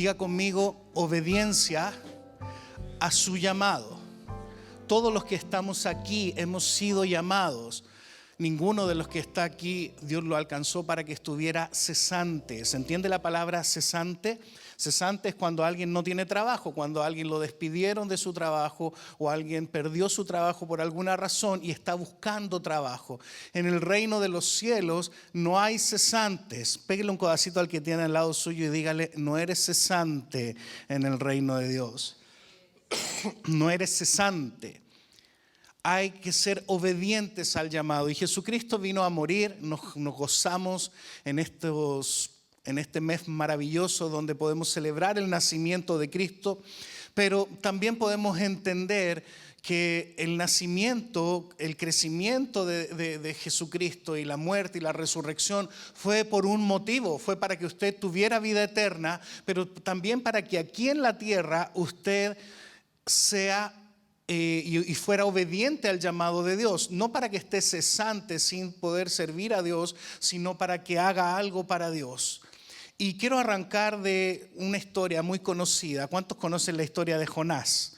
Diga conmigo, obediencia a su llamado. Todos los que estamos aquí hemos sido llamados. Ninguno de los que está aquí, Dios lo alcanzó para que estuviera cesante. ¿Se entiende la palabra cesante? Cesante es cuando alguien no tiene trabajo, cuando alguien lo despidieron de su trabajo o alguien perdió su trabajo por alguna razón y está buscando trabajo. En el reino de los cielos no hay cesantes. Pégale un codacito al que tiene al lado suyo y dígale, no eres cesante en el reino de Dios. No eres cesante. Hay que ser obedientes al llamado. Y Jesucristo vino a morir. Nos gozamos en este mes maravilloso donde podemos celebrar el nacimiento de Cristo. Pero también podemos entender que el nacimiento, el crecimiento de Jesucristo y la muerte y la resurrección fue por un motivo. Fue para que usted tuviera vida eterna, pero también para que aquí en la tierra usted sea y fuera obediente al llamado de Dios, no para que esté cesante sin poder servir a Dios, sino para que haga algo para Dios. Y quiero arrancar de una historia muy conocida. ¿Cuántos conocen la historia de Jonás?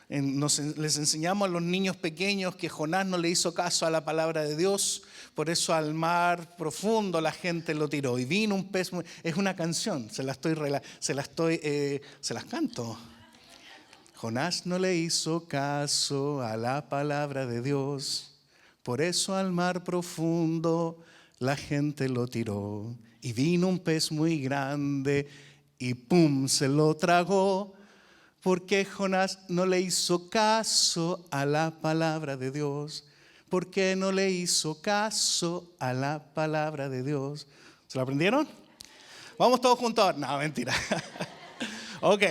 Les enseñamos a los niños pequeños que Jonás no le hizo caso a la palabra de Dios, por eso al mar profundo la gente lo tiró y vino un pez. Es una canción, se las canto. Jonás no le hizo caso a la palabra de Dios, por eso al mar profundo la gente lo tiró. Y vino un pez muy grande y ¡pum! Se lo tragó, porque Jonás no le hizo caso a la palabra de Dios. ¿Por qué no le hizo caso a la palabra de Dios? ¿Se lo aprendieron? Vamos todos juntos. No, mentira. Ok.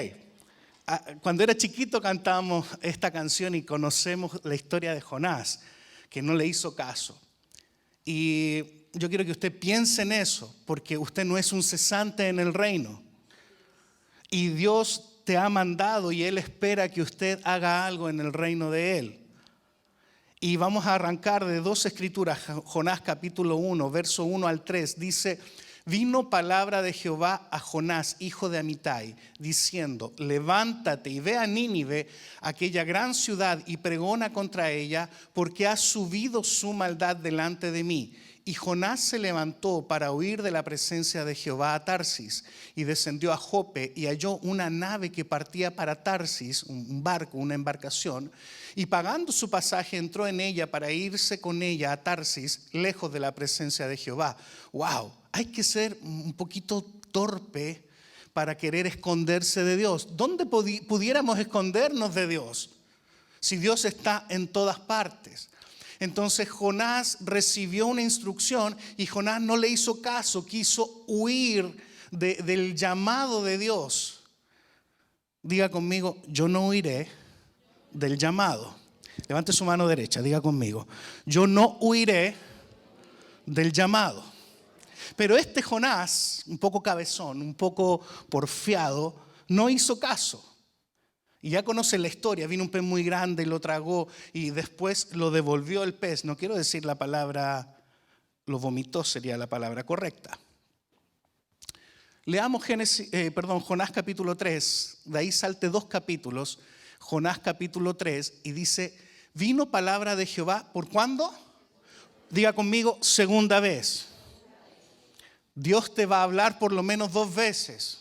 Cuando era chiquito cantábamos esta canción y conocemos la historia de Jonás, que no le hizo caso. Y yo quiero que usted piense en eso, porque usted no es un cesante en el reino. Y Dios te ha mandado y Él espera que usted haga algo en el reino de Él. Y vamos a arrancar de dos escrituras. Jonás capítulo 1, verso 1 al 3, dice: vino palabra de Jehová a Jonás, hijo de Amitai, diciendo: levántate y ve a Nínive, aquella gran ciudad, y pregona contra ella, porque ha subido su maldad delante de mí. Y Jonás se levantó para huir de la presencia de Jehová a Tarsis, y descendió a Jope, y halló una nave que partía para Tarsis, un barco, una embarcación, y pagando su pasaje entró en ella para irse con ella a Tarsis, lejos de la presencia de Jehová. ¡Wow! Hay que ser un poquito torpe para querer esconderse de Dios. ¿Dónde pudiéramos escondernos de Dios? Si Dios está en todas partes. Entonces Jonás recibió una instrucción y Jonás no le hizo caso, quiso huir del llamado de Dios. Diga conmigo, yo no huiré del llamado. Levante su mano derecha, diga conmigo, yo no huiré del llamado. Pero este Jonás, un poco cabezón, un poco porfiado, no hizo caso. Y ya conocen la historia, vino un pez muy grande y lo tragó y después lo devolvió el pez. No quiero decir la palabra, lo vomitó sería la palabra correcta. Leamos Jonás capítulo 3, de ahí salte 2 capítulos, Jonás capítulo 3 y dice, vino palabra de Jehová, ¿por cuándo? Diga conmigo, segunda vez. Dios te va a hablar por lo menos 2 veces.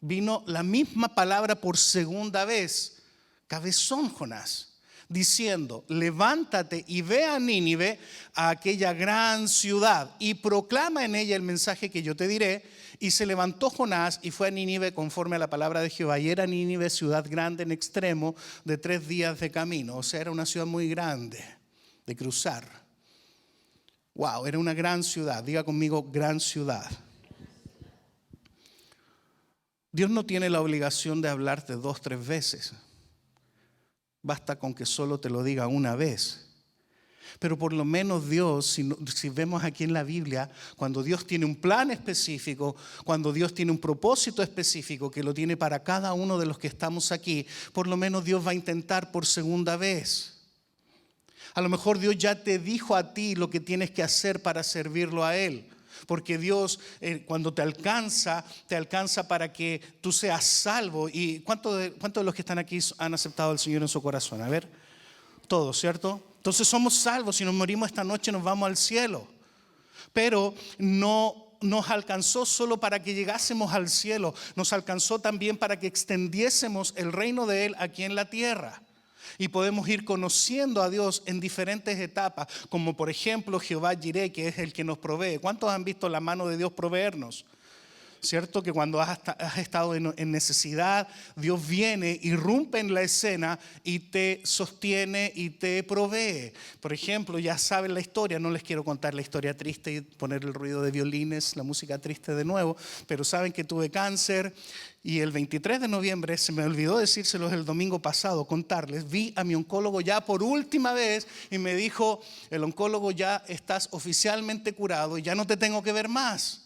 Vino la misma palabra por segunda vez. Cabezón Jonás, diciendo, levántate y ve a Nínive, a aquella gran ciudad, y proclama en ella el mensaje que yo te diré. Y se levantó Jonás y fue a Nínive conforme a la palabra de Jehová. Y era Nínive ciudad grande en extremo, de 3 días de camino. O sea, era una ciudad muy grande de cruzar. Wow, era una gran ciudad. Diga conmigo, gran ciudad. Dios no tiene la obligación de hablarte 2, 3 veces. Basta con que solo te lo diga una vez. Pero por lo menos Dios, si vemos aquí en la Biblia, cuando Dios tiene un plan específico, cuando Dios tiene un propósito específico que lo tiene para cada uno de los que estamos aquí, por lo menos Dios va a intentar por segunda vez. A lo mejor Dios ya te dijo a ti lo que tienes que hacer para servirlo a Él. Porque Dios cuando te alcanza para que tú seas salvo. ¿Y cuántos de los que están aquí han aceptado al Señor en su corazón? A ver, todos, ¿cierto? Entonces somos salvos. Si nos morimos esta noche nos vamos al cielo. Pero no nos alcanzó solo para que llegásemos al cielo. Nos alcanzó también para que extendiésemos el reino de Él aquí en la tierra. Y podemos ir conociendo a Dios en diferentes etapas, como por ejemplo Jehová Jireh, que es el que nos provee. ¿Cuántos han visto la mano de Dios proveernos? ¿Cierto? Que cuando has estado en necesidad, Dios viene, irrumpe en la escena y te sostiene y te provee. Por ejemplo, ya saben la historia, no les quiero contar la historia triste y poner el ruido de violines, la música triste de nuevo, pero saben que tuve cáncer y el 23 de noviembre, se me olvidó decírselos el domingo pasado, contarles, vi a mi oncólogo ya por última vez y me dijo, el oncólogo, ya estás oficialmente curado y ya no te tengo que ver más.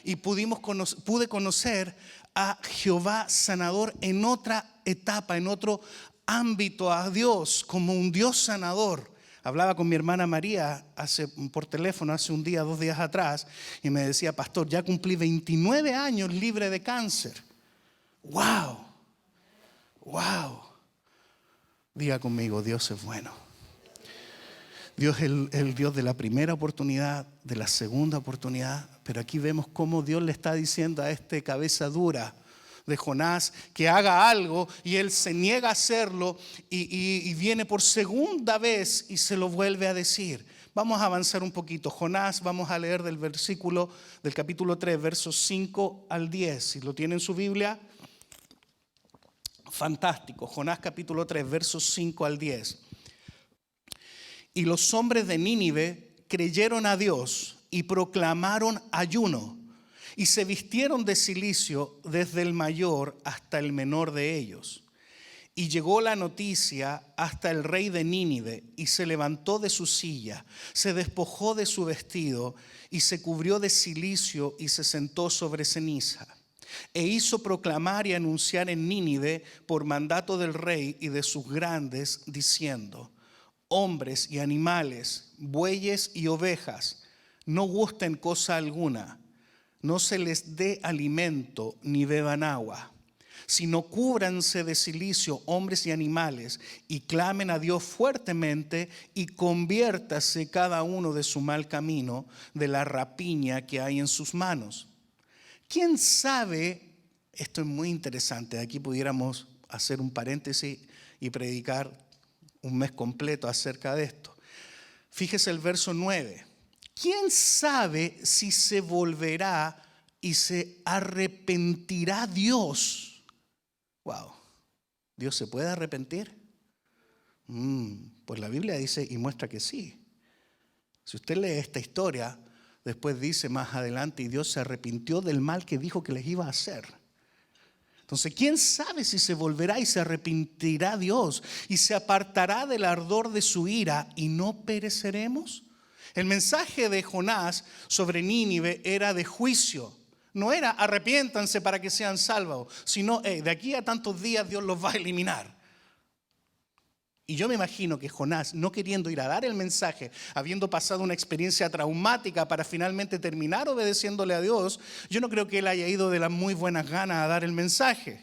Y pude conocer a Jehová sanador en otra etapa, en otro ámbito, a Dios como un Dios sanador. Hablaba con mi hermana María por teléfono hace un día, 2 días atrás, y me decía, pastor, ya cumplí 29 años libre de cáncer. ¡Wow! ¡Wow! Diga conmigo, Dios es bueno. Dios es el Dios de la primera oportunidad, de la segunda oportunidad, pero aquí vemos cómo Dios le está diciendo a este cabeza dura de Jonás que haga algo y él se niega a hacerlo y viene por segunda vez y se lo vuelve a decir. Vamos a avanzar un poquito. Jonás, vamos a leer del versículo del capítulo 3, versos 5 al 10. Si lo tiene en su Biblia, fantástico. Jonás capítulo 3, versos 5 al 10. Y los hombres de Nínive creyeron a Dios y proclamaron ayuno y se vistieron de cilicio desde el mayor hasta el menor de ellos. Y llegó la noticia hasta el rey de Nínive y se levantó de su silla, se despojó de su vestido y se cubrió de cilicio y se sentó sobre ceniza. E hizo proclamar y anunciar en Nínive por mandato del rey y de sus grandes, diciendo: hombres y animales, bueyes y ovejas, no gusten cosa alguna, no se les dé alimento ni beban agua, sino cúbranse de cilicio hombres y animales y clamen a Dios fuertemente y conviértase cada uno de su mal camino, de la rapiña que hay en sus manos. ¿Quién sabe? Esto es muy interesante, aquí pudiéramos hacer un paréntesis y predicar un mes completo acerca de esto. Fíjese el verso 9. ¿Quién sabe si se volverá y se arrepentirá Dios? Wow. ¿Dios se puede arrepentir? Pues la Biblia dice y muestra que sí. Si usted lee esta historia, después dice más adelante, y Dios se arrepintió del mal que dijo que les iba a hacer. Entonces, ¿quién sabe si se volverá y se arrepentirá Dios y se apartará del ardor de su ira y no pereceremos? El mensaje de Jonás sobre Nínive era de juicio. No era arrepiéntanse para que sean salvos, sino de aquí a tantos días Dios los va a eliminar. Y yo me imagino que Jonás, no queriendo ir a dar el mensaje, habiendo pasado una experiencia traumática para finalmente terminar obedeciéndole a Dios, yo no creo que él haya ido de las muy buenas ganas a dar el mensaje.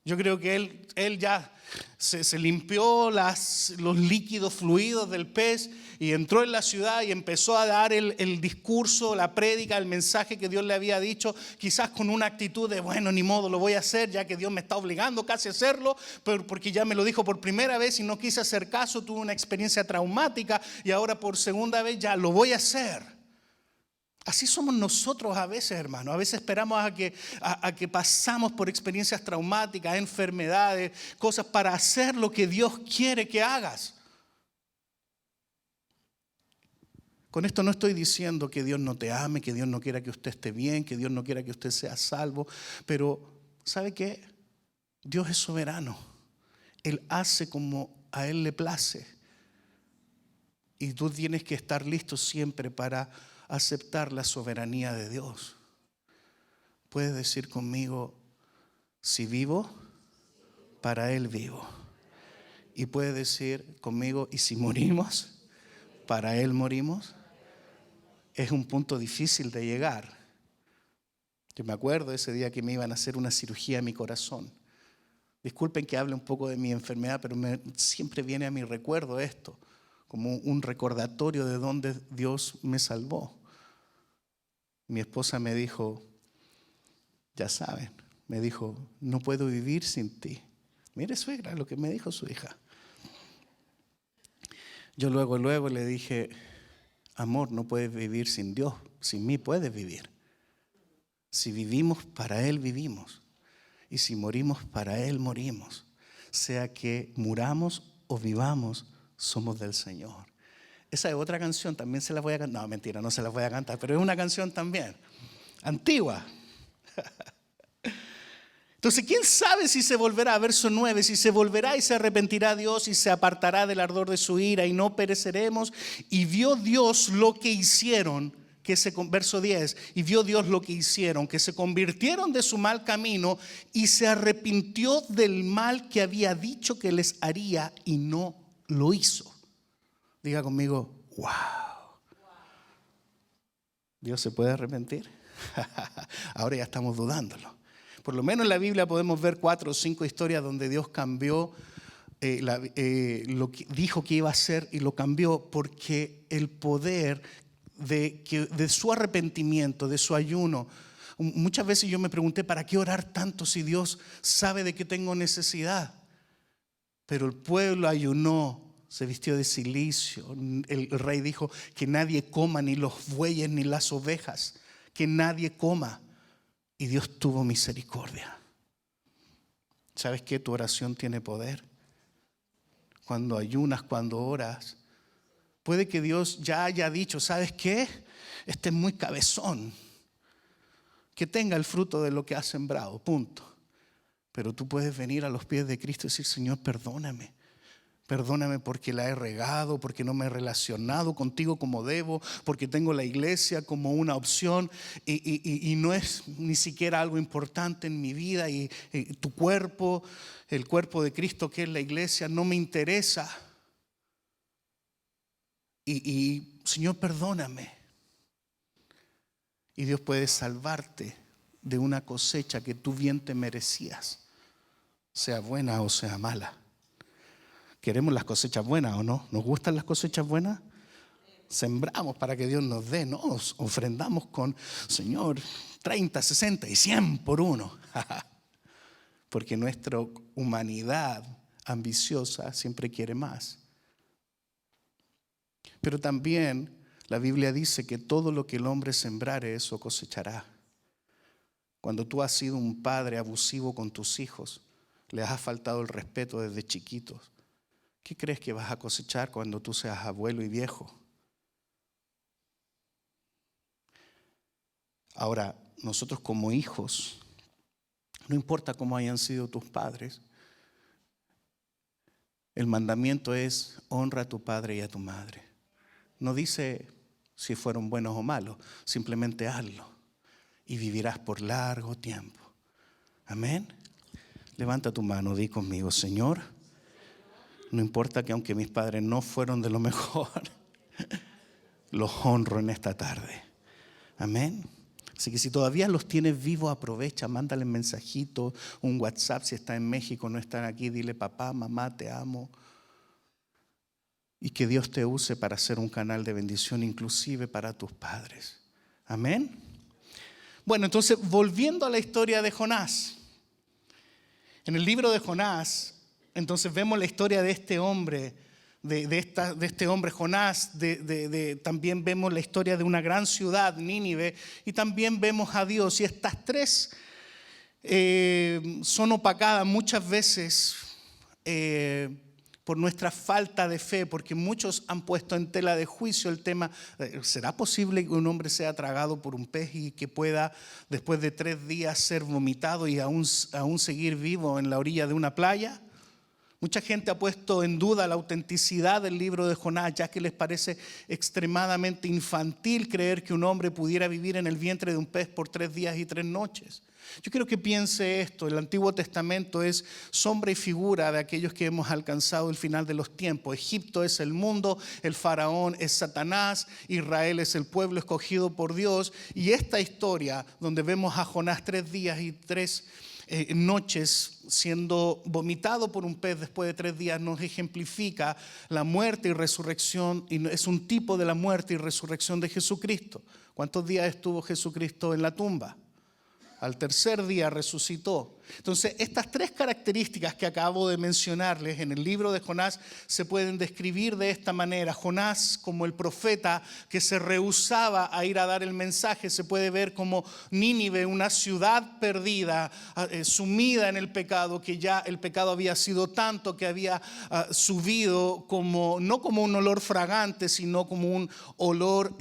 Yo creo que él ya se limpió los líquidos fluidos del pez y entró en la ciudad y empezó a dar el discurso, la prédica, el mensaje que Dios le había dicho, quizás con una actitud de bueno, ni modo, lo voy a hacer ya que Dios me está obligando casi a hacerlo, pero porque ya me lo dijo por primera vez y no quise hacer caso, tuve una experiencia traumática y ahora por segunda vez ya lo voy a hacer. Así somos nosotros a veces, hermano. A veces esperamos a que pasamos por experiencias traumáticas, enfermedades, cosas para hacer lo que Dios quiere que hagas. Con esto no estoy diciendo que Dios no te ame, que Dios no quiera que usted esté bien, que Dios no quiera que usted sea salvo. Pero, ¿sabe qué? Dios es soberano. Él hace como a Él le place. Y tú tienes que estar listo siempre para aceptar la soberanía de Dios. Puedes decir conmigo, si vivo, para Él vivo. Y puedes decir conmigo, y si morimos, para Él morimos. es un punto difícil de llegar. Yo me acuerdo ese día que me iban a hacer una cirugía a mi corazón. Disculpen que hable un poco de mi enfermedad, pero siempre viene a mi recuerdo esto, como un recordatorio de dónde Dios me salvó. Mi esposa me dijo, ya saben, me dijo, no puedo vivir sin ti. Mire, suegra, lo que me dijo su hija. Yo luego le dije, amor, no puedes vivir sin Dios, sin mí puedes vivir. Si vivimos, para Él vivimos. Y si morimos, para Él morimos. Sea que muramos o vivamos, somos del Señor. Esa es otra canción, también se la voy a cantar. No, mentira, no se la voy a cantar, pero es una canción también, antigua. Entonces, ¿quién sabe si se volverá? Verso 9, si se volverá y se arrepentirá Dios y se apartará del ardor de su ira y no pereceremos. Y vio Dios lo que hicieron, verso 10, y vio Dios lo que hicieron, que se convirtieron de su mal camino y se arrepintió del mal que había dicho que les haría y no lo hizo. Diga conmigo, wow. ¿Dios se puede arrepentir? Ahora ya estamos dudándolo. Por lo menos en la Biblia podemos ver 4 o 5 historias donde Dios cambió lo que dijo que iba a hacer y lo cambió porque el poder de su arrepentimiento, de su ayuno. Muchas veces yo me pregunté, ¿para qué orar tanto si Dios sabe de que tengo necesidad? Pero el pueblo ayunó, se vistió de cilicio. El rey dijo que nadie coma, ni los bueyes ni las ovejas, que nadie coma. Y Dios tuvo misericordia. ¿Sabes qué? Tu oración tiene poder. Cuando ayunas, cuando oras, puede que Dios ya haya dicho, ¿sabes qué? Este es muy cabezón. Que tenga el fruto de lo que ha sembrado, punto. Pero tú puedes venir a los pies de Cristo y decir, Señor, perdóname. Perdóname porque la he regado, porque no me he relacionado contigo como debo, porque tengo la iglesia como una opción y no es ni siquiera algo importante en mi vida y tu cuerpo, el cuerpo de Cristo que es la iglesia, no me interesa. Y Señor, perdóname. Y Dios puede salvarte de una cosecha que tú bien te merecías, sea buena o sea mala. ¿Queremos las cosechas buenas o no? ¿Nos gustan las cosechas buenas? Sembramos para que Dios nos dé, no, ofrendamos con, Señor, 30, 60 y 100 por uno. Porque nuestra humanidad ambiciosa siempre quiere más. Pero también la Biblia dice que todo lo que el hombre sembrare, eso cosechará. Cuando tú has sido un padre abusivo con tus hijos, les has faltado el respeto desde chiquitos, ¿qué crees que vas a cosechar cuando tú seas abuelo y viejo? Ahora, nosotros como hijos, no importa cómo hayan sido tus padres, el mandamiento es honra a tu padre y a tu madre. No dice si fueron buenos o malos, simplemente hazlo y vivirás por largo tiempo. Amén. Levanta tu mano, di conmigo, Señor, no importa que aunque mis padres no fueron de lo mejor, los honro en esta tarde. Amén. Así que si todavía los tienes vivos, aprovecha, mándale un mensajito, un WhatsApp. Si está en México, no están aquí, dile papá, mamá, te amo. Y que Dios te use para ser un canal de bendición, inclusive para tus padres. Amén. Bueno, entonces volviendo a la historia de Jonás. En el libro de Jonás, entonces vemos la historia de este hombre, de este hombre Jonás, también vemos la historia de una gran ciudad, Nínive, y también vemos a Dios. Y estas tres son opacadas muchas veces por nuestra falta de fe, porque muchos han puesto en tela de juicio el tema, ¿será posible que un hombre sea tragado por un pez y que pueda después de 3 días ser vomitado y aún seguir vivo en la orilla de una playa? Mucha gente ha puesto en duda la autenticidad del libro de Jonás, ya que les parece extremadamente infantil creer que un hombre pudiera vivir en el vientre de un pez por 3 días y 3 noches. Yo quiero que piense esto: el Antiguo Testamento es sombra y figura de aquellos que hemos alcanzado el final de los tiempos. Egipto es el mundo, el faraón es Satanás, Israel es el pueblo escogido por Dios. Y esta historia, donde vemos a Jonás 3 días y 3 noches siendo vomitado por un pez después de 3 días, nos ejemplifica la muerte y resurrección, y es un tipo de la muerte y resurrección de Jesucristo. ¿Cuántos días estuvo Jesucristo en la tumba? Al 3er día resucitó. Entonces, estas 3 características que acabo de mencionarles en el libro de Jonás se pueden describir de esta manera. Jonás, como el profeta que se rehusaba a ir a dar el mensaje, se puede ver como Nínive, una ciudad perdida, sumida en el pecado, que ya el pecado había sido tanto que había subido como, no como un olor fragante, sino como un olor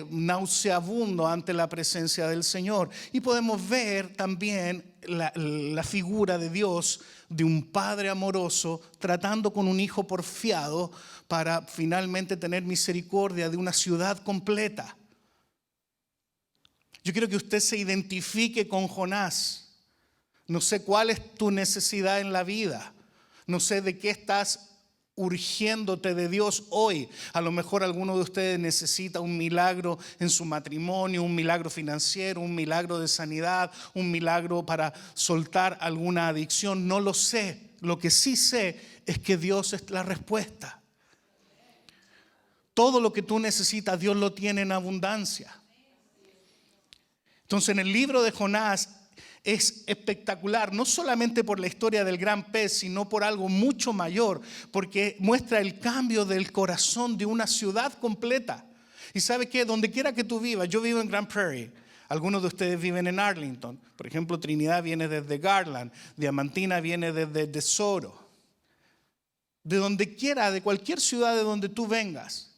nauseabundo ante la presencia del Señor. Y podemos ver también la figura de Dios, de un padre amoroso tratando con un hijo porfiado para finalmente tener misericordia de una ciudad completa. Yo quiero que usted se identifique con Jonás. No sé cuál es tu necesidad en la vida, no sé de qué estás urgiéndote de Dios hoy. A lo mejor alguno de ustedes necesita un milagro en su matrimonio, un milagro financiero, un milagro de sanidad, un milagro para soltar alguna adicción. No lo sé. Lo que sí sé es que Dios es la respuesta. Todo lo que tú necesitas, Dios lo tiene en abundancia. Entonces, en el libro de Jonás es espectacular, no solamente por la historia del gran pez, sino por algo mucho mayor, porque muestra el cambio del corazón de una ciudad completa. Y ¿sabe qué? Donde quiera que tú vivas, yo vivo en Grand Prairie, algunos de ustedes viven en Arlington, por ejemplo, Trinidad viene desde Garland, Diamantina viene desde DeSoto. De donde quiera, de cualquier ciudad de donde tú vengas,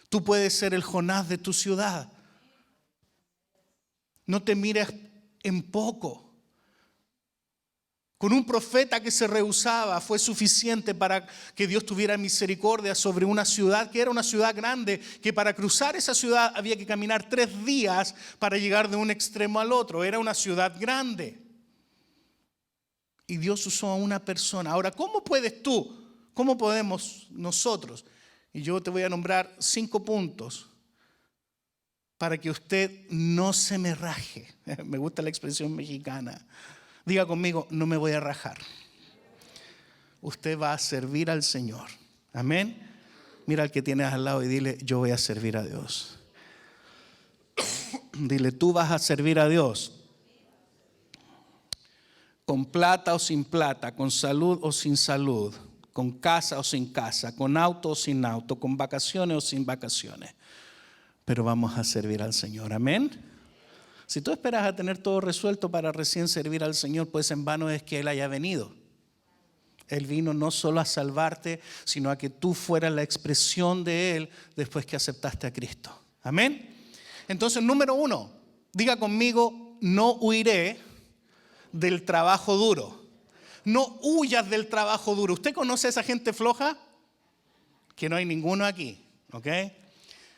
tú puedes ser el Jonás de tu ciudad. No te mires en poco. Con un profeta que se rehusaba fue suficiente para que Dios tuviera misericordia sobre una ciudad que era una ciudad grande, que para cruzar esa ciudad había que caminar 3 días para llegar de un extremo al otro. Era una ciudad grande. Y Dios usó a una persona. Ahora, ¿cómo puedes tú? ¿Cómo podemos nosotros? Y yo te voy a nombrar 5 puntos para que usted no se me raje. Me gusta la expresión mexicana. Diga conmigo, no me voy a rajar. Usted va a servir al Señor. Amén. Mira al que tienes al lado y dile, yo voy a servir a Dios. Dile, tú vas a servir a Dios. Con plata o sin plata, con salud o sin salud, con casa o sin casa, con auto o sin auto, con vacaciones o sin vacaciones. Pero vamos a servir al Señor. Amén. Si tú esperas a tener todo resuelto para recién servir al Señor, pues en vano es que Él haya venido. Él vino no solo a salvarte, sino a que tú fueras la expresión de Él después que aceptaste a Cristo. Amén. Entonces, número 1, diga conmigo, no huiré del trabajo duro. No huyas del trabajo duro. ¿Usted conoce a esa gente floja? Que no hay ninguno aquí, ¿ok?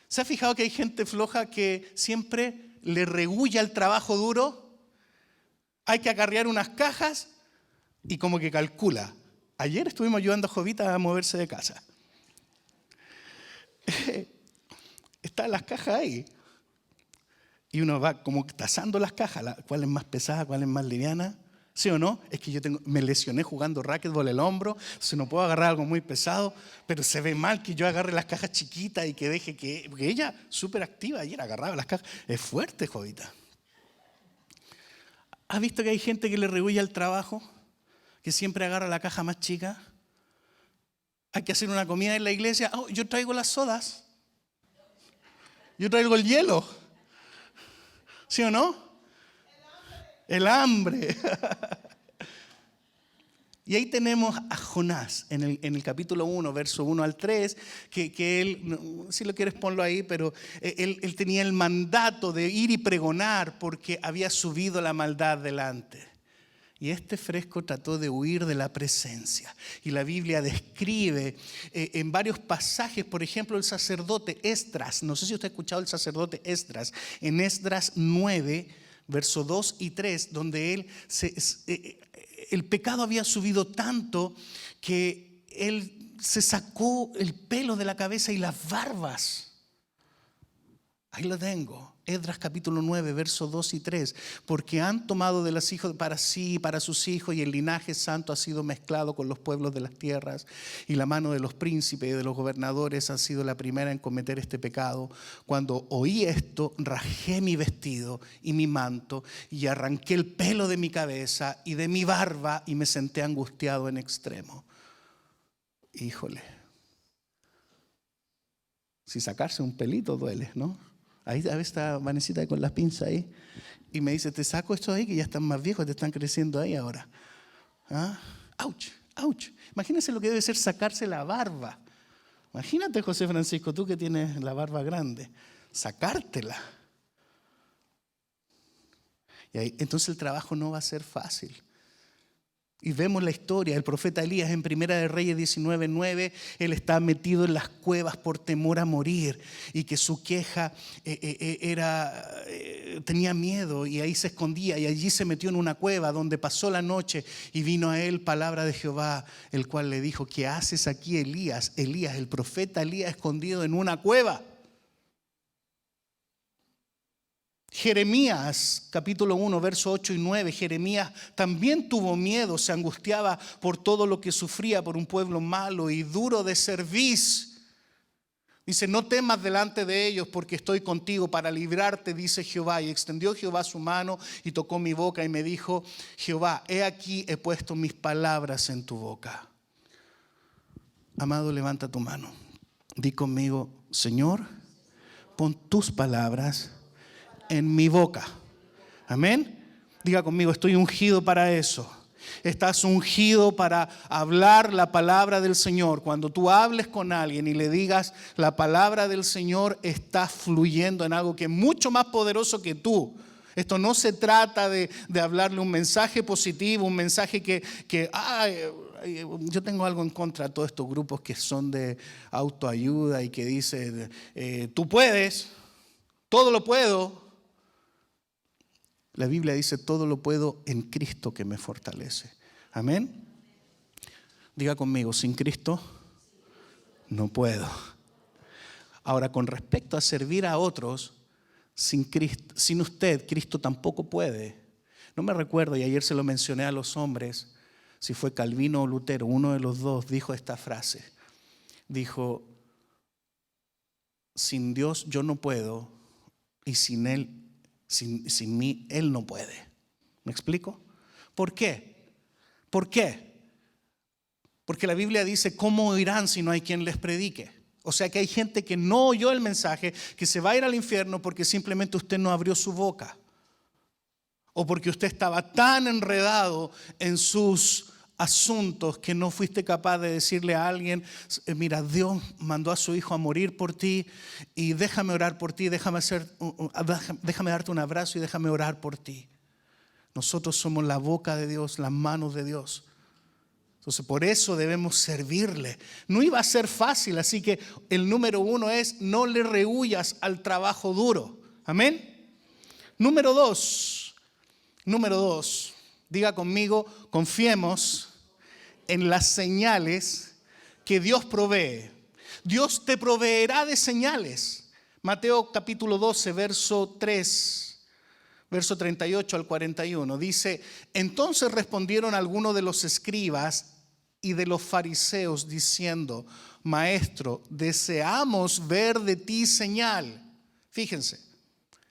¿Se ha fijado que hay gente floja que siempre le rehuye al trabajo duro? Hay que acarrear unas cajas y como que calcula. Ayer estuvimos ayudando a Jovita a moverse de casa. Están las cajas ahí. Y uno va como tasando las cajas, cuál es más pesada, cuál es más liviana. ¿Sí o no? Es que me lesioné jugando racquetball el hombro, si no puedo agarrar algo muy pesado, pero se ve mal que yo agarre las cajas chiquitas y que deje que... Porque ella, súper activa, ayer agarraba las cajas. Es fuerte, Jovita. ¿Has visto que hay gente que le rehuye al trabajo? Que siempre agarra la caja más chica. Hay que hacer una comida en la iglesia. Oh, yo traigo las sodas. Yo traigo el hielo. ¿Sí o no? El hambre. Y ahí tenemos a Jonás en el capítulo 1, verso 1 al 3, que él, si lo quieres ponlo ahí, pero él tenía el mandato de ir y pregonar porque había subido la maldad delante. Y este fresco trató de huir de la presencia. Y la Biblia describe en varios pasajes, por ejemplo, el sacerdote Esdras. No sé si usted ha escuchado el sacerdote Esdras. En Esdras 9, versos 2 y 3, donde el pecado había subido tanto que él se sacó el pelo de la cabeza y las barbas. Ahí lo tengo. Esdras capítulo 9, versos 2 y 3. Porque han tomado de los hijos para sí y para sus hijos, y el linaje santo ha sido mezclado con los pueblos de las tierras, y la mano de los príncipes y de los gobernadores ha sido la primera en cometer este pecado. Cuando oí esto, rajé mi vestido y mi manto, y arranqué el pelo de mi cabeza y de mi barba, y me senté angustiado en extremo. Híjole. Si sacarse un pelito duele, ¿no? Ahí está Vanesita con las pinzas ahí. Y me dice, te saco esto ahí que ya están más viejos, te están creciendo ahí ahora. ¿Ah? ¡Auch! ¡Auch! Imagínense lo que debe ser sacarse la barba. Imagínate, José Francisco, tú que tienes la barba grande, sacártela. Y ahí, entonces el trabajo no va a ser fácil. Y vemos la historia, el profeta Elías en Primera de Reyes 19:9, él está metido en las cuevas por temor a morir, y que su queja tenía miedo, y ahí se escondía, y allí se metió en una cueva donde pasó la noche, y vino a él palabra de Jehová, el cual le dijo, ¿qué haces aquí, Elías? Elías, el profeta Elías, escondido en una cueva. Jeremías capítulo 1 versos 8 y 9, Jeremías también tuvo miedo, se angustiaba por todo lo que sufría por un pueblo malo y duro de servir. Dice, no temas delante de ellos, porque estoy contigo para librarte, dice Jehová. Y extendió Jehová su mano y tocó mi boca y me dijo, Jehová, he aquí he puesto mis palabras en tu boca. Amado, levanta tu mano. Di conmigo, Señor, pon tus palabras en mi boca. Amén. Diga conmigo, estoy ungido para eso. Estás ungido para hablar la palabra del Señor. Cuando tú hables con alguien y le digas la palabra del Señor, estás fluyendo en algo que es mucho más poderoso que tú. Esto no se trata de hablarle un mensaje positivo, un mensaje yo tengo algo en contra de todos estos grupos que son de autoayuda y que dicen, tú puedes, todo lo puedo. La Biblia dice, todo lo puedo en Cristo que me fortalece. Amén. Diga conmigo, sin Cristo no puedo. Ahora, con respecto a servir a otros, sin usted, Cristo tampoco puede. No me recuerdo, y ayer se lo mencioné a los hombres, si fue Calvino o Lutero, uno de los dos dijo esta frase. Dijo, sin Dios yo no puedo, y sin Él, sin mí, Él no puede. ¿Me explico? ¿Por qué? ¿Por qué? Porque la Biblia dice, ¿cómo oirán si no hay quien les predique? O sea que hay gente que no oyó el mensaje, que se va a ir al infierno porque simplemente usted no abrió su boca. O porque usted estaba tan enredado en sus asuntos que no fuiste capaz de decirle a alguien, mira, Dios mandó a su hijo a morir por ti y déjame orar por ti, déjame darte un abrazo y déjame orar por ti. Nosotros somos la boca de Dios, las manos de Dios. Entonces por eso debemos servirle. No iba a ser fácil, así que el número 1 es no le rehuyas al trabajo duro. Amén. Número 2, diga conmigo, confiemos en las señales que Dios provee. Dios te proveerá de señales. Mateo capítulo 12, verso 3, verso 38 al 41. Dice, entonces respondieron algunos de los escribas y de los fariseos diciendo, Maestro, deseamos ver de ti señal. Fíjense.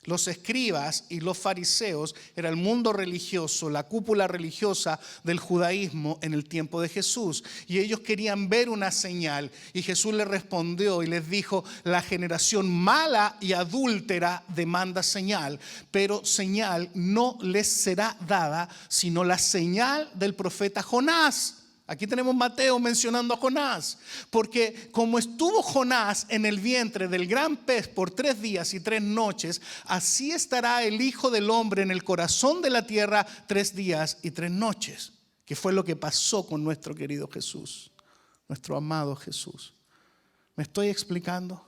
Los escribas y los fariseos era el mundo religioso, la cúpula religiosa del judaísmo en el tiempo de Jesús. Y ellos querían ver una señal. Y Jesús les respondió y les dijo, la generación mala y adúltera demanda señal, pero señal no les será dada, sino la señal del profeta Jonás. Aquí tenemos Mateo mencionando a Jonás, porque como estuvo Jonás en el vientre del gran pez por 3 días y 3 noches, así estará el Hijo del Hombre en el corazón de la tierra 3 días y 3 noches, que fue lo que pasó con nuestro querido Jesús, nuestro amado Jesús. ¿Me estoy explicando?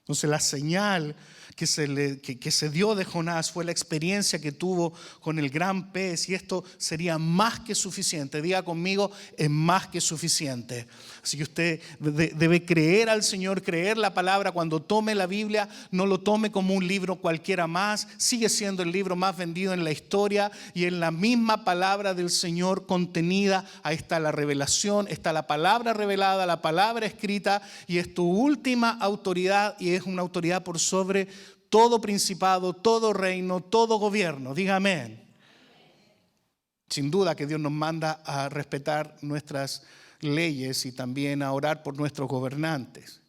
Entonces la señal que se dio de Jonás fue la experiencia que tuvo con el gran pez, y esto sería más que suficiente. Diga conmigo, es más que suficiente. Así que usted debe creer al Señor, creer la palabra. Cuando tome la Biblia, no lo tome como un libro cualquiera más. Sigue siendo el libro más vendido en la historia, y en la misma palabra del Señor contenida, ahí está la revelación, está la palabra revelada, la palabra escrita, y es tu última autoridad, y es una autoridad por sobre todo principado, todo reino, todo gobierno. Diga amén. Sin duda que Dios nos manda a respetar nuestras leyes y también a orar por nuestros gobernantes,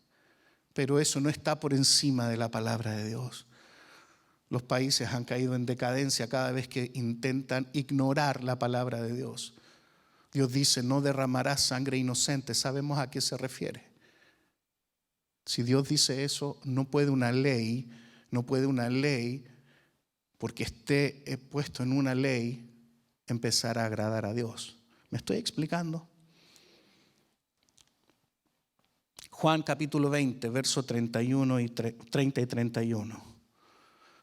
pero eso no está por encima de la palabra de Dios. Los países han caído en decadencia cada vez que intentan ignorar la palabra de Dios. Dios dice, no derramarás sangre inocente. Sabemos a qué se refiere. Si Dios dice eso, no puede una ley, porque esté puesto en una ley, empezar a agradar a Dios. ¿Me estoy explicando? Juan capítulo 20, verso 31 y 30 y 31.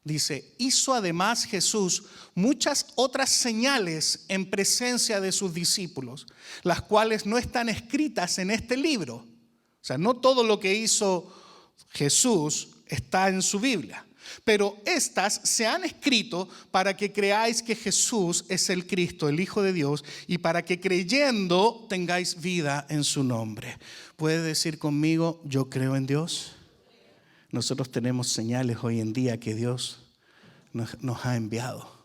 Dice, hizo además Jesús muchas otras señales en presencia de sus discípulos, las cuales no están escritas en este libro. O sea, no todo lo que hizo Jesús está en su Biblia, pero estas se han escrito para que creáis que Jesús es el Cristo, el Hijo de Dios, y para que creyendo tengáis vida en su nombre. ¿Puede decir conmigo, yo creo en Dios? Nosotros tenemos señales hoy en día que Dios nos ha enviado.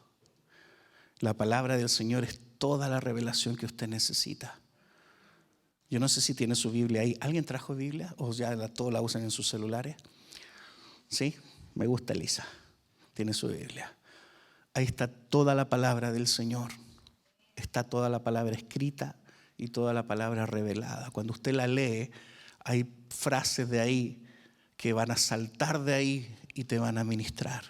La palabra del Señor es toda la revelación que usted necesita. Yo no sé si tiene su Biblia ahí. ¿Alguien trajo Biblia? ¿O ya todos la usan en sus celulares? Sí, me gusta Elisa. Tiene su Biblia. Ahí está toda la palabra del Señor. Está toda la palabra escrita y toda la palabra revelada. Cuando usted la lee, hay frases de ahí que van a saltar de ahí y te van a ministrar.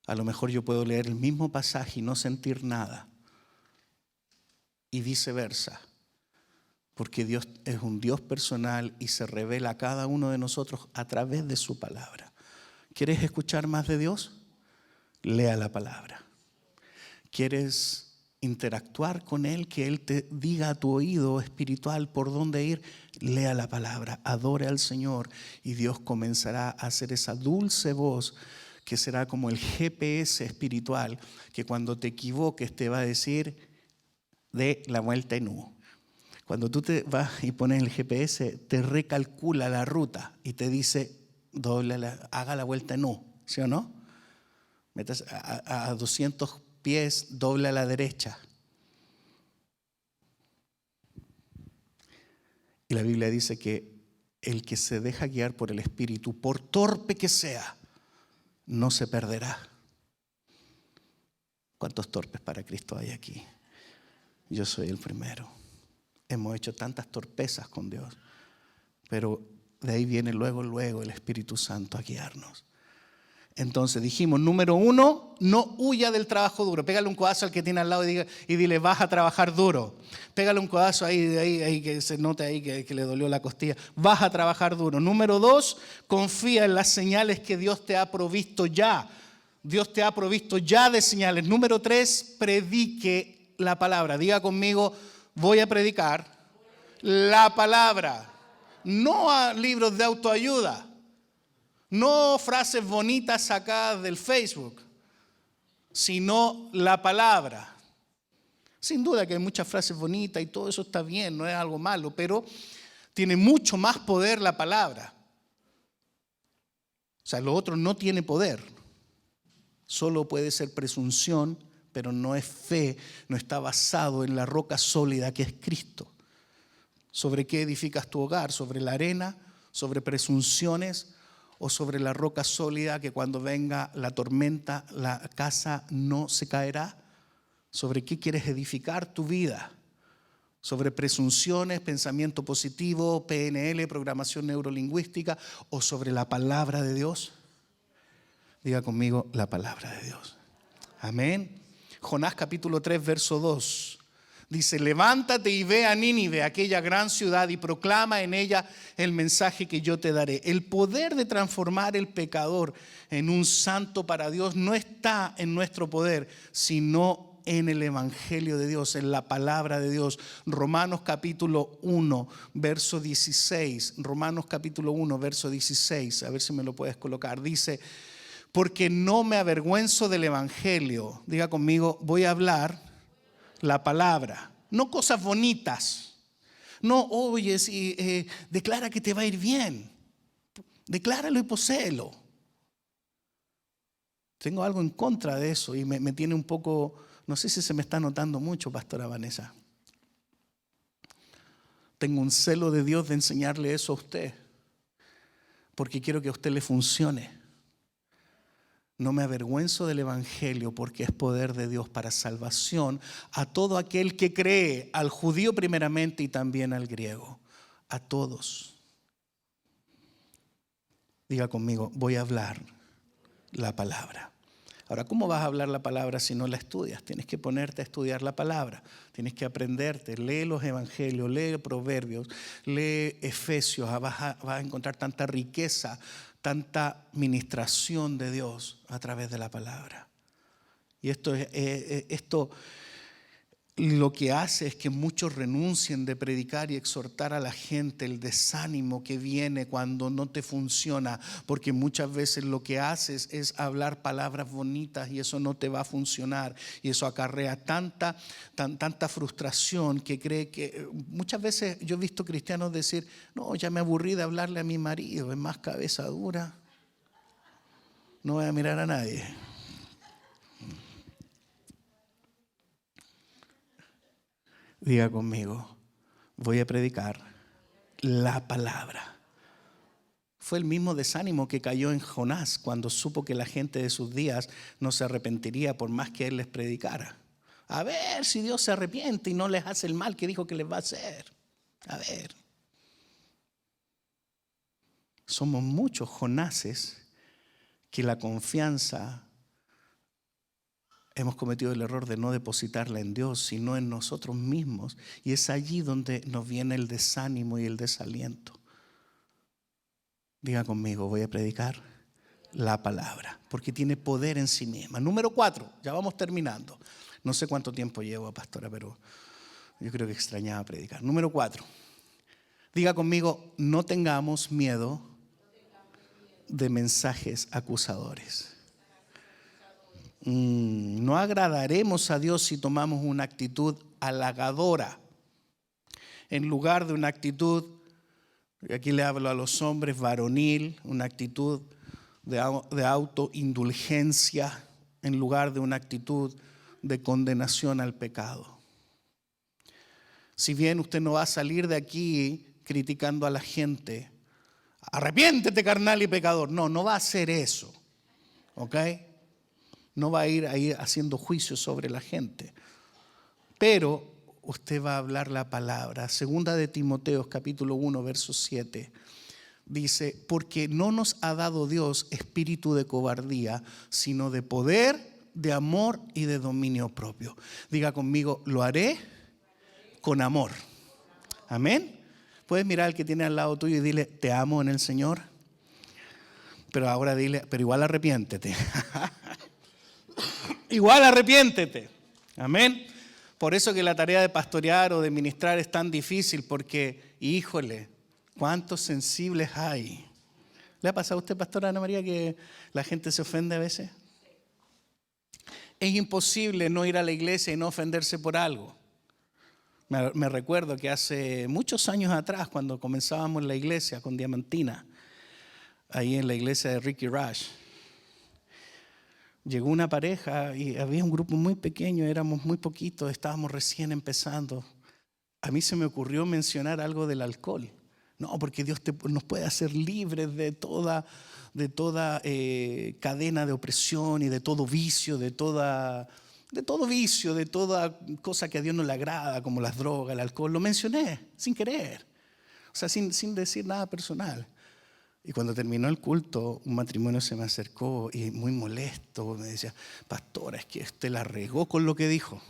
A lo mejor yo puedo leer el mismo pasaje y no sentir nada. Y viceversa. Porque Dios es un Dios personal y se revela a cada uno de nosotros a través de su palabra. ¿Quieres escuchar más de Dios? Lea la palabra. ¿Quieres interactuar con Él? Que Él te diga a tu oído espiritual por dónde ir. Lea la palabra, adore al Señor y Dios comenzará a hacer esa dulce voz que será como el GPS espiritual, que cuando te equivoques te va a decir de la vuelta en U. Cuando tú te vas y pones el GPS, te recalcula la ruta y te dice, haga la vuelta en U, ¿sí o no? Metas a 200 pies, doble a la derecha. Y la Biblia dice que el que se deja guiar por el Espíritu, por torpe que sea, no se perderá. ¿Cuántos torpes para Cristo hay aquí? Yo soy el primero. Hemos hecho tantas torpezas con Dios, pero de ahí viene luego el Espíritu Santo a guiarnos. Entonces dijimos, número 1, no huya del trabajo duro. Pégale un codazo al que tiene al lado y dile, vas a trabajar duro. Pégale un codazo ahí que se note ahí que le dolió la costilla. Vas a trabajar duro. Número 2, confía en las señales que Dios te ha provisto ya. Dios te ha provisto ya de señales. Número 3, predique la palabra. Diga conmigo, voy a predicar la palabra. No a libros de autoayuda. No frases bonitas sacadas del Facebook, sino la palabra. Sin duda que hay muchas frases bonitas y todo eso está bien, no es algo malo, pero tiene mucho más poder la palabra. O sea, lo otro no tiene poder. Solo puede ser presunción, pero no es fe, no está basado en la roca sólida que es Cristo. ¿Sobre qué edificas tu hogar? ¿Sobre la arena? ¿Sobre presunciones? ¿O sobre la roca sólida que cuando venga la tormenta la casa no se caerá? ¿Sobre qué quieres edificar tu vida? sobre presunciones, pensamiento positivo, PNL, programación neurolingüística, o sobre la palabra de Dios? Diga conmigo, la palabra de Dios. Amén. Jonás capítulo 3, verso 2. Dice, levántate y ve a Nínive, aquella gran ciudad, y proclama en ella el mensaje que yo te daré. El poder de transformar el pecador en un santo para Dios no está en nuestro poder, sino en el Evangelio de Dios, en la palabra de Dios. Romanos capítulo 1, verso 16. Romanos capítulo 1, verso 16. A ver si me lo puedes colocar. Dice, porque no me avergüenzo del Evangelio. Diga conmigo, voy a hablar la palabra. No cosas bonitas. No, oye, declara que te va a ir bien. Decláralo y poséelo. Tengo algo en contra de eso y me tiene un poco, no sé si se me está notando mucho, pastora Vanessa. Tengo un celo de Dios de enseñarle eso a usted, porque quiero que a usted le funcione. No me avergüenzo del Evangelio porque es poder de Dios para salvación a todo aquel que cree, al judío primeramente y también al griego, a todos. Diga conmigo, voy a hablar la palabra. Ahora, ¿cómo vas a hablar la palabra si no la estudias? Tienes que ponerte a estudiar la palabra, tienes que aprenderte, lee los evangelios, lee Proverbios, lee Efesios, vas a encontrar tanta riqueza, tanta ministración de Dios a través de la palabra. Y esto lo que hace es que muchos renuncien de predicar y exhortar a la gente, el desánimo que viene cuando no te funciona, porque muchas veces lo que haces es hablar palabras bonitas y eso no te va a funcionar, y eso acarrea tanta frustración que cree que muchas veces yo he visto cristianos decir, no, ya me aburrí de hablarle a mi marido, es más cabeza dura, no voy a mirar a nadie. Diga conmigo, voy a predicar la palabra. Fue el mismo desánimo que cayó en Jonás cuando supo que la gente de sus días no se arrepentiría por más que él les predicara. A ver si Dios se arrepiente y no les hace el mal que dijo que les va a hacer. A ver. Somos muchos Jonases que la confianza hemos cometido el error de no depositarla en Dios, sino en nosotros mismos. Y es allí donde nos viene el desánimo y el desaliento. Diga conmigo, voy a predicar la palabra, porque tiene poder en sí misma. Número 4, ya vamos terminando. No sé cuánto tiempo llevo, pastora, pero yo creo que extrañaba predicar. Número 4, diga conmigo, no tengamos miedo de mensajes acusadores. No agradaremos a Dios si tomamos una actitud halagadora en lugar de una actitud, aquí le hablo a los hombres, varonil, una actitud de autoindulgencia en lugar de una actitud de condenación al pecado. Si bien usted no va a salir de aquí criticando a la gente, arrepiéntete carnal y pecador, no va a hacer eso, ¿ok? No va a ir ahí haciendo juicios sobre la gente. Pero usted va a hablar la palabra. Segunda de Timoteo, capítulo 1, verso 7. Dice, porque no nos ha dado Dios espíritu de cobardía, sino de poder, de amor y de dominio propio. Diga conmigo, lo haré con amor. Amén. Puedes mirar al que tiene al lado tuyo y dile, te amo en el Señor. Pero ahora dile, pero igual arrepiéntete. Igual arrepiéntete. Amén. Por eso que la tarea de pastorear o de ministrar es tan difícil, porque, híjole, cuántos sensibles hay. ¿Le ha pasado a usted, pastora Ana María, que la gente se ofende a veces? Es imposible no ir a la iglesia y no ofenderse por algo. Me recuerdo que hace muchos años atrás, cuando comenzábamos la iglesia con Diamantina, ahí en la iglesia de Ricky Rush, llegó una pareja y había un grupo muy pequeño, éramos muy poquitos, estábamos recién empezando. A mí se me ocurrió mencionar algo del alcohol. No, porque Dios nos puede hacer libres de toda cadena de opresión y de todo vicio, de toda de todo vicio, de toda cosa que a Dios no le agrada, como las drogas, el alcohol. Lo mencioné sin querer, o sea, sin decir nada personal. Y cuando terminó el culto, un matrimonio se me acercó y muy molesto me decía: pastora, es que usted la regó con lo que dijo.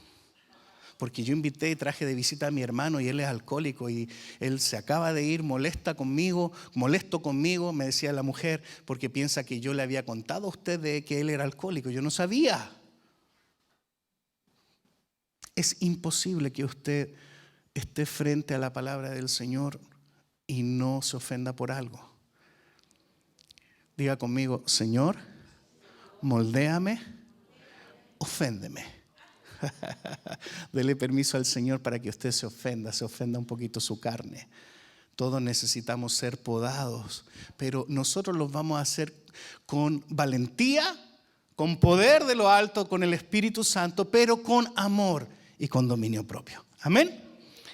Porque yo invité y traje de visita a mi hermano y él es alcohólico y él se acaba de ir molesto conmigo, me decía la mujer, porque piensa que yo le había contado a usted de que él era alcohólico. Yo no sabía. Es imposible que usted esté frente a la palabra del Señor y no se ofenda por algo. Diga conmigo: Señor, moldéame, oféndeme. Dele permiso al Señor para que usted se ofenda un poquito su carne. Todos necesitamos ser podados, pero nosotros los vamos a hacer con valentía, con poder de lo alto, con el Espíritu Santo, pero con amor y con dominio propio. Amén.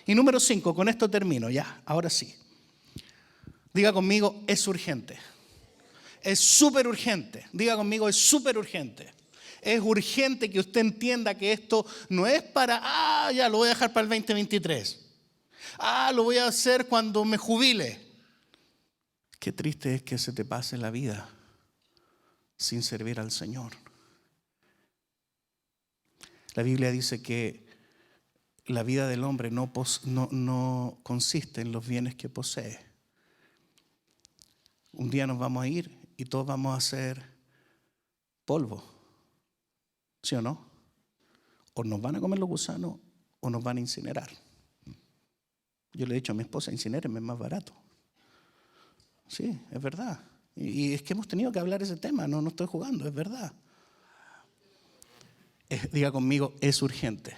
Y número 5, con esto termino ya, ahora sí. Diga conmigo: es urgente. Es súper urgente. Diga conmigo: es súper urgente. Es urgente que usted entienda que esto no es para, ya lo voy a dejar para el 2023. Lo voy a hacer cuando me jubile. Qué triste es que se te pase la vida sin servir al Señor. La Biblia dice que la vida del hombre no consiste en los bienes que posee. Un día nos vamos a ir y todos vamos a ser polvo. ¿Sí o no? O nos van a comer los gusanos o nos van a incinerar. Yo le he dicho a mi esposa: incinérenme, es más barato. Sí, es verdad. Y es que hemos tenido que hablar ese tema, no estoy jugando, es verdad. Diga conmigo: es urgente.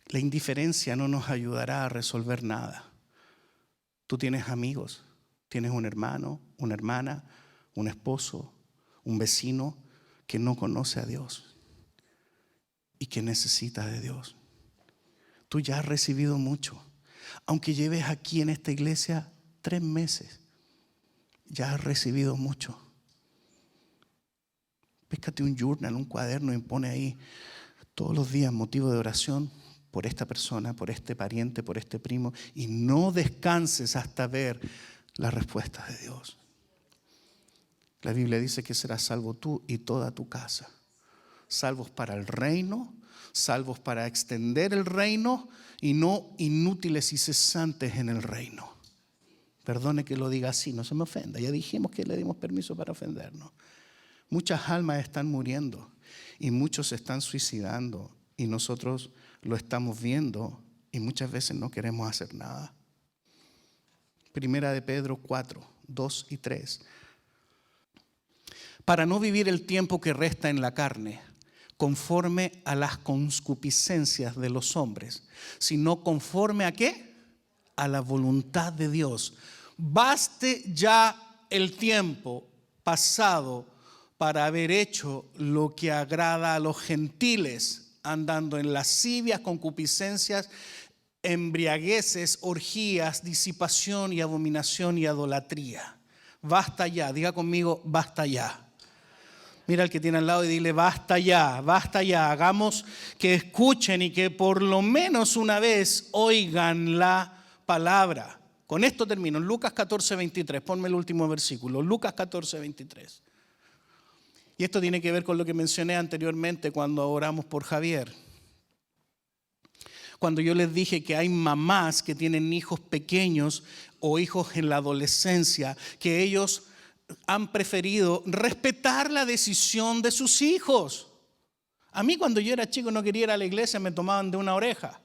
La indiferencia no nos ayudará a resolver nada. Tú tienes amigos, tienes un hermano, una hermana, un esposo, un vecino que no conoce a Dios y que necesita de Dios. Tú ya has recibido mucho. Aunque lleves aquí en esta iglesia 3 meses, ya has recibido mucho. Péscate un journal, un cuaderno y pone ahí todos los días motivo de oración por esta persona, por este pariente, por este primo, y no descanses hasta ver la respuesta de Dios. La Biblia dice que serás salvo tú y toda tu casa. Salvos para el reino, salvos para extender el reino y no inútiles y cesantes en el reino. Perdone que lo diga así, no se me ofenda. Ya dijimos que le dimos permiso para ofendernos. Muchas almas están muriendo y muchos se están suicidando y nosotros lo estamos viendo y muchas veces no queremos hacer nada. Primera de Pedro 4, 2 y 3. Para no vivir el tiempo que resta en la carne, conforme a las concupiscencias de los hombres, sino conforme a ¿qué? A la voluntad de Dios. Baste ya el tiempo pasado para haber hecho lo que agrada a los gentiles, andando en lascivias, concupiscencias, embriagueces, orgías, disipación y abominación y idolatría. Basta ya, diga conmigo: basta ya. Mira al que tiene al lado y dile: basta ya, basta ya. Hagamos que escuchen y que por lo menos una vez oigan la palabra. Con esto termino. Lucas 14, 23. Ponme el último versículo. Lucas 14, 23. Y esto tiene que ver con lo que mencioné anteriormente cuando oramos por Javier. Cuando yo les dije que hay mamás que tienen hijos pequeños o hijos en la adolescencia, que ellos han preferido respetar la decisión de sus hijos. A mí cuando yo era chico no quería ir a la iglesia, me tomaban de una oreja.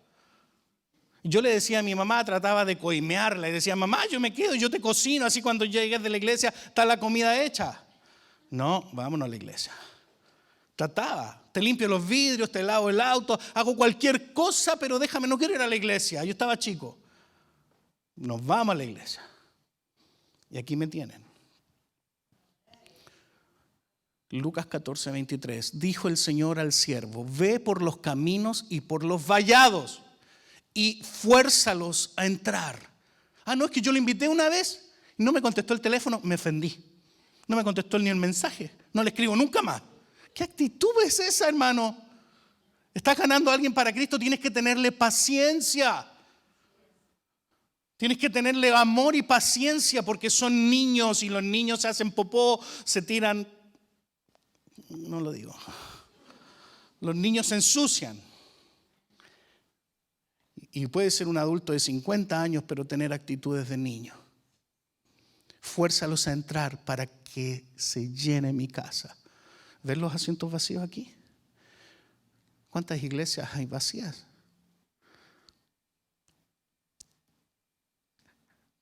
Yo le decía a mi mamá, trataba de coimearla y decía: mamá, yo me quedo, yo te cocino, así cuando llegues de la iglesia está la comida hecha. No, vámonos a la iglesia. Trataba, te limpio los vidrios, te lavo el auto, hago cualquier cosa, pero déjame, no quiero ir a la iglesia. Yo estaba chico. Nos vamos a la iglesia. Y aquí me tienen. Lucas 14, 23. Dijo el Señor al siervo: ve por los caminos y por los vallados y fuérzalos a entrar. No, es que yo lo invité una vez y no me contestó el teléfono, me ofendí. No me contestó ni el mensaje, no le escribo nunca más. ¿Qué actitud es esa, hermano? Estás ganando a alguien para Cristo, tienes que tenerle paciencia. Tienes que tenerle amor y paciencia porque son niños y los niños se hacen popó, se tiran. No lo digo. Los niños se ensucian. Y puede ser un adulto de 50 años, pero tener actitudes de niño. Fuérzalos a entrar para que se llene mi casa. ¿Ves los asientos vacíos aquí? ¿Cuántas iglesias hay vacías?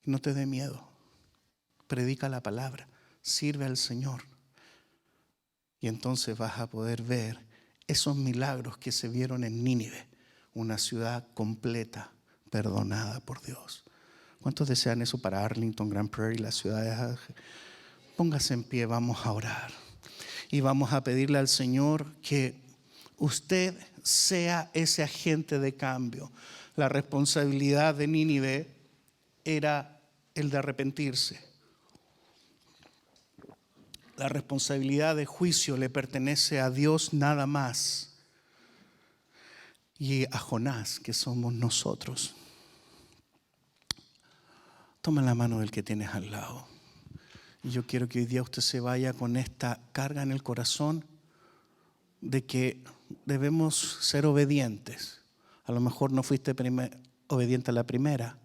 No te dé miedo. Predica la palabra. Sirve al Señor. Y entonces vas a poder ver esos milagros que se vieron en Nínive. Una ciudad completa, perdonada por Dios. ¿Cuántos desean eso para Arlington, Grand Prairie, las ciudades? Póngase en pie, vamos a orar. Y vamos a pedirle al Señor que usted sea ese agente de cambio. La responsabilidad de Nínive era el de arrepentirse. La responsabilidad de juicio le pertenece a Dios nada más. Y a Jonás, que somos nosotros. Toma la mano del que tienes al lado. Y yo quiero que hoy día usted se vaya con esta carga en el corazón de que debemos ser obedientes. A lo mejor no fuiste obediente a la primera,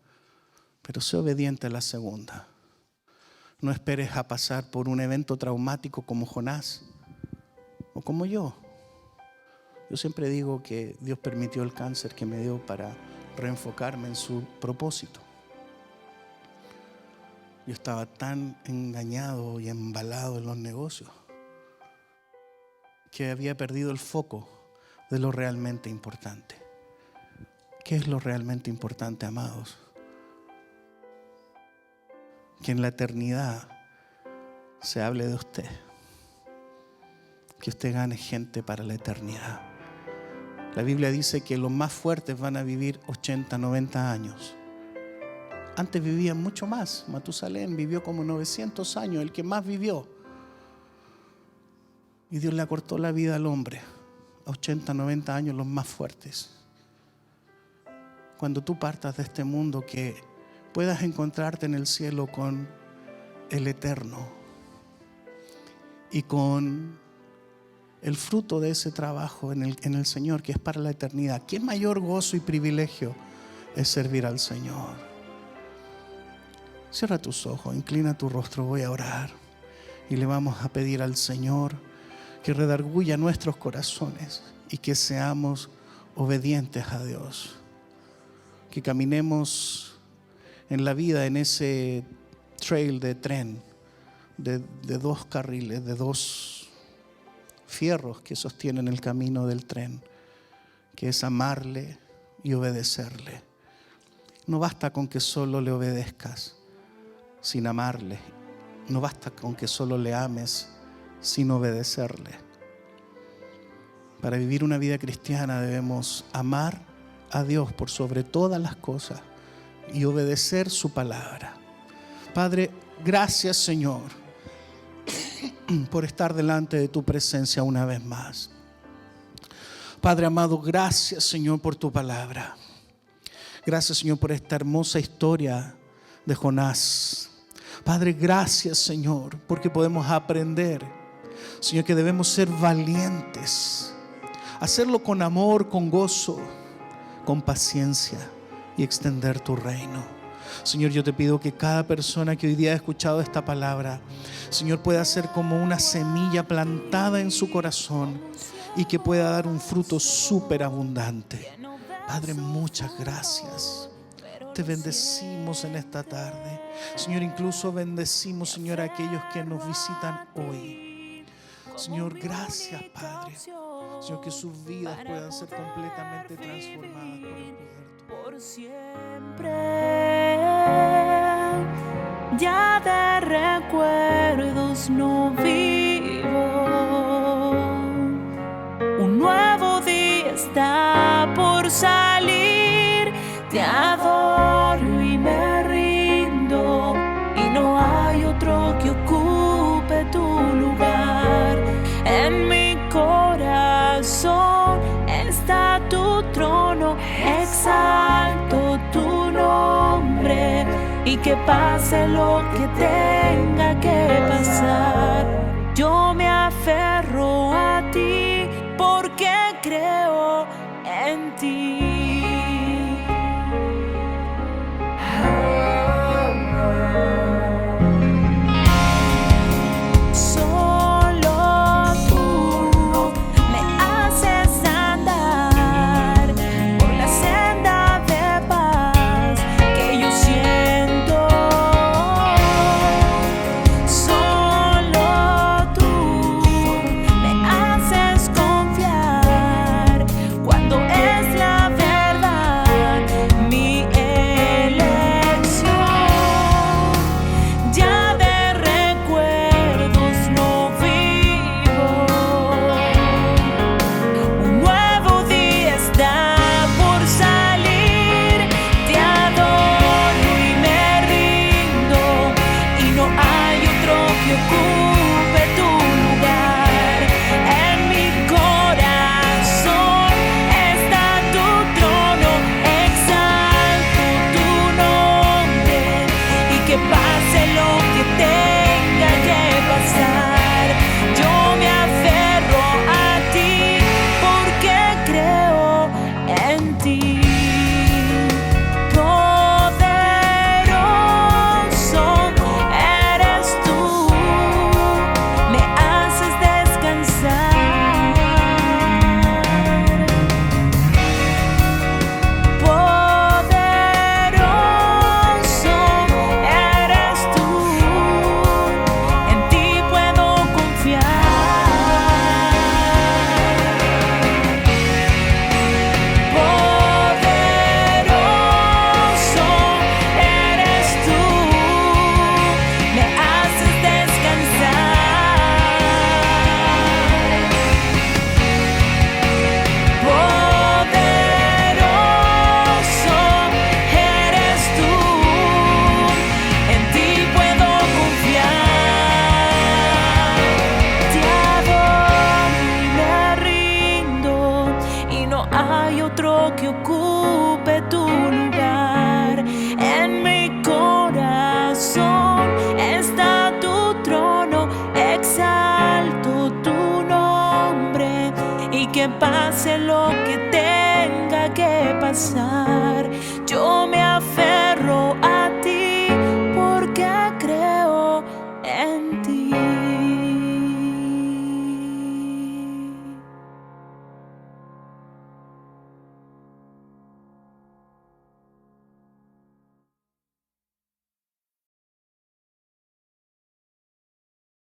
pero sé obediente a la segunda. No esperes a pasar por un evento traumático como Jonás o como yo. Yo siempre digo que Dios permitió el cáncer que me dio para reenfocarme en su propósito. Yo estaba tan engañado y embalado en los negocios que había perdido el foco de lo realmente importante. ¿Qué es lo realmente importante, amados? Que en la eternidad se hable de usted. Que usted gane gente para la eternidad. La Biblia dice que los más fuertes van a vivir 80, 90 años. Antes vivían mucho más. Matusalén vivió como 900 años, el que más vivió. Y Dios le acortó la vida al hombre. A 80, 90 años los más fuertes. Cuando tú partas de este mundo, que puedas encontrarte en el cielo con el eterno. Y con el fruto de ese trabajo en el Señor, que es para la eternidad. ¿Qué mayor gozo y privilegio es servir al Señor? Cierra tus ojos, inclina tu rostro, voy a orar. Y le vamos a pedir al Señor que redarguya nuestros corazones y que seamos obedientes a Dios. Que caminemos en la vida en ese trail de tren, de dos carriles, de dos fierros que sostienen el camino del tren, que es amarle y obedecerle. No basta con que solo le obedezcas sin amarle. No basta con que solo le ames sin obedecerle. Para vivir una vida cristiana debemos amar a Dios por sobre todas las cosas y obedecer su palabra. Padre, gracias, Señor, por estar delante de tu presencia una vez más. Padre amado, gracias, Señor, por tu palabra. Gracias, Señor, por esta hermosa historia de Jonás. Padre, gracias, Señor, porque podemos aprender, Señor, que debemos ser valientes, hacerlo con amor, con gozo, con paciencia y extender tu reino. Señor, yo te pido que cada persona que hoy día ha escuchado esta palabra, Señor, pueda ser como una semilla plantada en su corazón y que pueda dar un fruto súper abundante. Padre, muchas gracias. Te bendecimos en esta tarde. Señor, incluso bendecimos, Señor, a aquellos que nos visitan hoy. Señor, gracias, Padre. Señor, que sus vidas puedan ser completamente transformadas por el poder tuyo. Por siempre, ya de recuerdos no vivo. Un nuevo día está por salir. Te adoro y me rindo, y no hay otro que ocupe tu lugar en mi corazón. y que pase lo que tenga que pasar. Yo me aferro a ti porque creo en ti. Solo tú me haces andar por la senda de paz que yo siento. Solo tú me haces confiar cuando es la verdad mi elección. Ya de recuerdos no vivo. Un nuevo día está por salir. Te adoro y me rindo, y no hay otro que ocupe tu lugar. En mi corazón está tu trono, exalto tu nombre, y que pase lo que tenga que pasar. Yo me aferro a ti porque creo en ti. Poderoso eres tú, me haces descansar. Poderoso eres tú, en ti puedo confiar. Poderoso eres tú, me haces descansar. Poderoso eres tú, en ti puedo confiar. Te adoro y me rindo, y no hay otro que ocupe tu lugar. En mi corazón está tu trono, exalto tu nombre, y que pase lo que tenga que pasar. Yo me aferro